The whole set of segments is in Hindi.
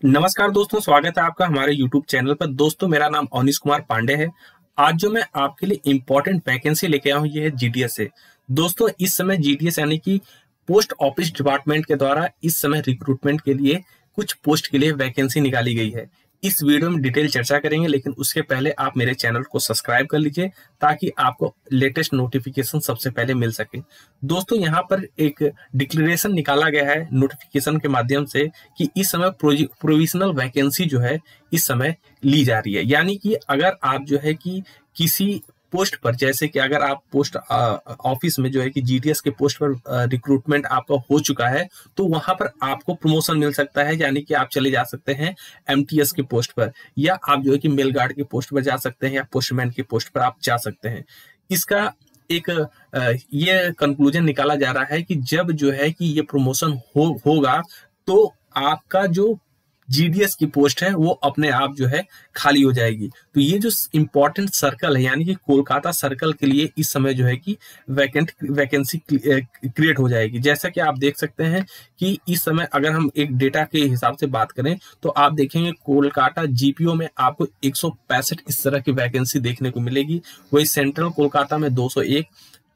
नमस्कार दोस्तों, स्वागत है आपका हमारे YouTube चैनल पर। दोस्तों, मेरा नाम अवनीश कुमार पांडे है। आज जो मैं आपके लिए इम्पोर्टेंट वैकेंसी लेके आया हूँ, ये है जीडीएस से। दोस्तों, इस समय जीडीएस यानी कि पोस्ट ऑफिस डिपार्टमेंट के द्वारा इस समय रिक्रूटमेंट के लिए कुछ पोस्ट के लिए वैकेंसी निकाली गई है। इस वीडियो में डिटेल चर्चा करेंगे, लेकिन उसके पहले आप मेरे चैनल को सब्सक्राइब कर लीजिए ताकि आपको लेटेस्ट नोटिफिकेशन सबसे पहले मिल सके। दोस्तों, यहाँ पर एक डिक्लेरेशन निकाला गया है नोटिफिकेशन के माध्यम से कि इस समय प्रोविजनल वैकेंसी जो है इस समय ली जा रही है। यानी कि अगर आप जो है कि किसी पोस्ट पर, जैसे कि अगर आप पोस्ट ऑफिस में जो है कि जीडीएस के पोस्ट पर रिक्रूटमेंट आपका हो चुका है, तो वहां पर आपको प्रमोशन मिल सकता है। यानी कि आप चले जा सकते हैं एमटीएस के पोस्ट पर, या आप जो है कि मेल गार्ड के पोस्ट पर जा सकते हैं, या पोस्टमैन के पोस्ट पर आप जा सकते हैं। इसका एक ये कंक्लूजन निकाला जा रहा है कि जब जो है कि ये प्रमोशन होगा तो आपका जो जीडीएस की पोस्ट है वो अपने आप जो है खाली हो जाएगी। तो ये जो इंपॉर्टेंट सर्कल है, यानी कि कोलकाता सर्कल के लिए इस समय जो है कि वैकेंसी क्रिएट हो जाएगी। जैसा कि आप देख सकते हैं कि इस समय अगर हम एक डेटा के हिसाब से बात करें तो आप देखेंगे कोलकाता जीपीओ में आपको 165 इस तरह की वैकेंसी देखने को मिलेगी। वही सेंट्रल कोलकाता में 201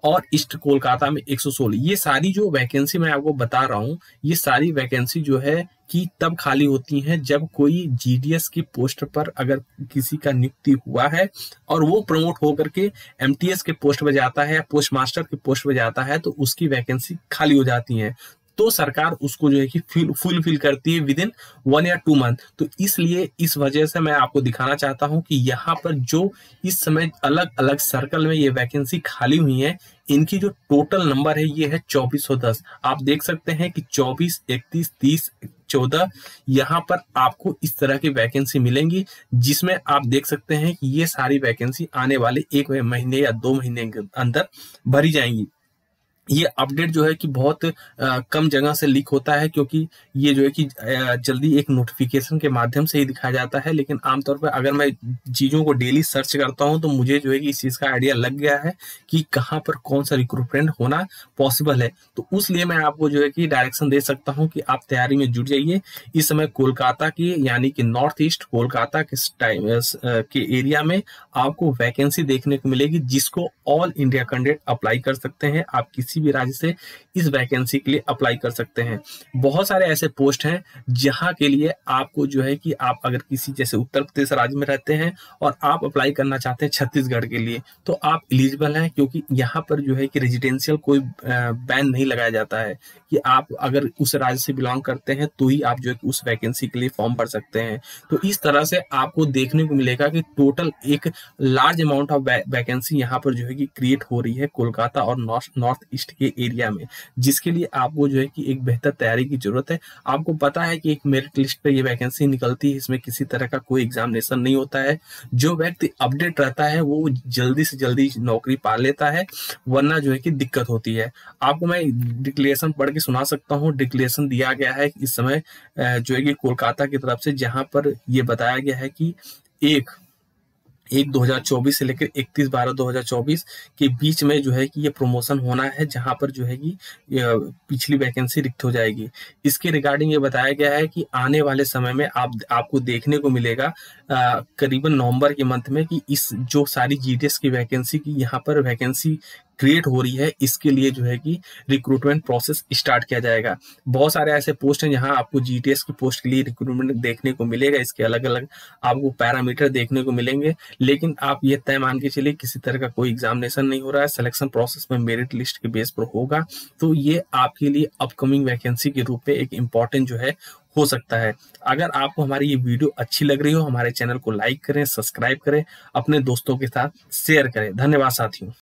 और ईस्ट कोलकाता में 116। ये सारी जो वैकेंसी मैं आपको बता रहा हूँ, ये सारी वैकेंसी जो है कि तब खाली होती हैं जब कोई जीडीएस की पोस्ट पर अगर किसी का नियुक्ति हुआ है और वो प्रमोट होकर के एमटीएस के पोस्ट पर जाता है या पोस्ट मास्टर के पोस्ट पर जाता है, तो उसकी वैकेंसी खाली हो जाती है। तो सरकार उसको जो है कि फुलफिल करती है विद इन 1 या 2 मंथ। तो इसलिए इस वजह से मैं आपको दिखाना चाहता हूं कि यहाँ पर जो इस समय अलग अलग सर्कल में ये वैकेंसी खाली हुई है, इनकी जो टोटल नंबर है ये है 2410। आप देख सकते हैं कि 24, 31, 30, 14 यहाँ पर आपको इस तरह की वैकेंसी मिलेंगी, जिसमें आप देख सकते हैं कि ये सारी वैकेंसी आने वाले 1 महीने या 2 महीने के अंदर भरी जाएंगी। ये अपडेट जो है कि बहुत कम जगह से लीक होता है, क्योंकि ये जो है कि जल्दी एक नोटिफिकेशन के माध्यम से ही दिखाया जाता है। लेकिन आमतौर पर अगर मैं चीज़ों को डेली सर्च करता हूं तो मुझे जो है कि इस चीज़ का आइडिया लग गया है कि कहाँ पर कौन सा रिक्रूटमेंट होना पॉसिबल है। तो उसलिए मैं आपको जो है कि डायरेक्शन दे सकता हूँ कि आप तैयारी में जुट जाइए। इस समय कोलकाता की यानी कि नॉर्थ ईस्ट कोलकाता के टाइम के एरिया में आपको वैकेंसी देखने को मिलेगी, जिसको ऑल इंडिया कैंडिडेट अप्लाई कर सकते हैं। आप किसी भी राज्य से इस वैकेंसी के लिए अप्लाई कर सकते हैं। बहुत सारे ऐसे पोस्ट हैं जहां के लिए आपको जो है कि आप अगर किसी जैसे उत्तर प्रदेश राज्य में रहते हैं और आप अप्लाई करना चाहते हैं छत्तीसगढ़ के लिए, तो आप एलिजिबल हैं, क्योंकि यहाँ पर जो है कि रेजिडेंशियल कोई बैन नहीं लगाया जाता है कि आप अगर उस राज्य से बिलोंग करते हैं तो ही आप जो है कि उस वैकेंसी के लिए फॉर्म भर सकते हैं। तो इस तरह से आपको देखने को मिलेगा कि टोटल एक लार्ज अमाउंट ऑफ वैकेंसी यहाँ पर जो है कि क्रिएट हो रही है कोलकाता और नॉर्थ ईस्ट के एरिया में, जिसके लिए आपको जो है कि एक बेहतर तैयारी की जरूरत है। आपको पता है कि एक मेरिट लिस्ट पे ये वैकेंसी निकलती है, इसमें किसी तरह का कोई एग्जामिनेशन नहीं होता है। जो व्यक्ति अपडेट रहता है वो जल्दी से जल्दी नौकरी पा लेता है, वरना जो है कि दिक्कत होती है। आपको मैं डिक्लेरेशन पढ़ के सुना सकता हूँ। डिक्लेरेशन दिया गया है इस समय जो है कि कोलकाता की तरफ से, जहां पर ये बताया गया है कि 1/2024 से लेकर 31/12/2024 के बीच में जो है कि ये प्रमोशन होना है, जहां पर जो है कि पिछली वैकेंसी रिक्त हो जाएगी। इसके रिगार्डिंग ये बताया गया है कि आने वाले समय में आपको देखने को मिलेगा करीबन नवंबर के मंथ में कि इस जो सारी जीडीएस की वैकेंसी की यहाँ पर वैकेंसी क्रिएट हो रही है, इसके लिए जो है कि रिक्रूटमेंट प्रोसेस स्टार्ट किया जाएगा। बहुत सारे ऐसे पोस्ट हैं जहां आपको जीटीएस की पोस्ट के लिए रिक्रूटमेंट देखने को मिलेगा। इसके अलग अलग आपको पैरामीटर देखने को मिलेंगे, लेकिन आप ये तय मान के चलिए किसी तरह का कोई एग्जामिनेशन नहीं हो रहा है। सिलेक्शन प्रोसेस में मेरिट लिस्ट के बेस पर होगा। तो ये आपके लिए अपकमिंग वैकेंसी के रूप में एक इम्पॉर्टेंट जो है हो सकता है। अगर आपको हमारी ये वीडियो अच्छी लग रही हो, हमारे चैनल को लाइक करें, सब्सक्राइब करें, अपने दोस्तों के साथ शेयर करें। धन्यवाद साथियों।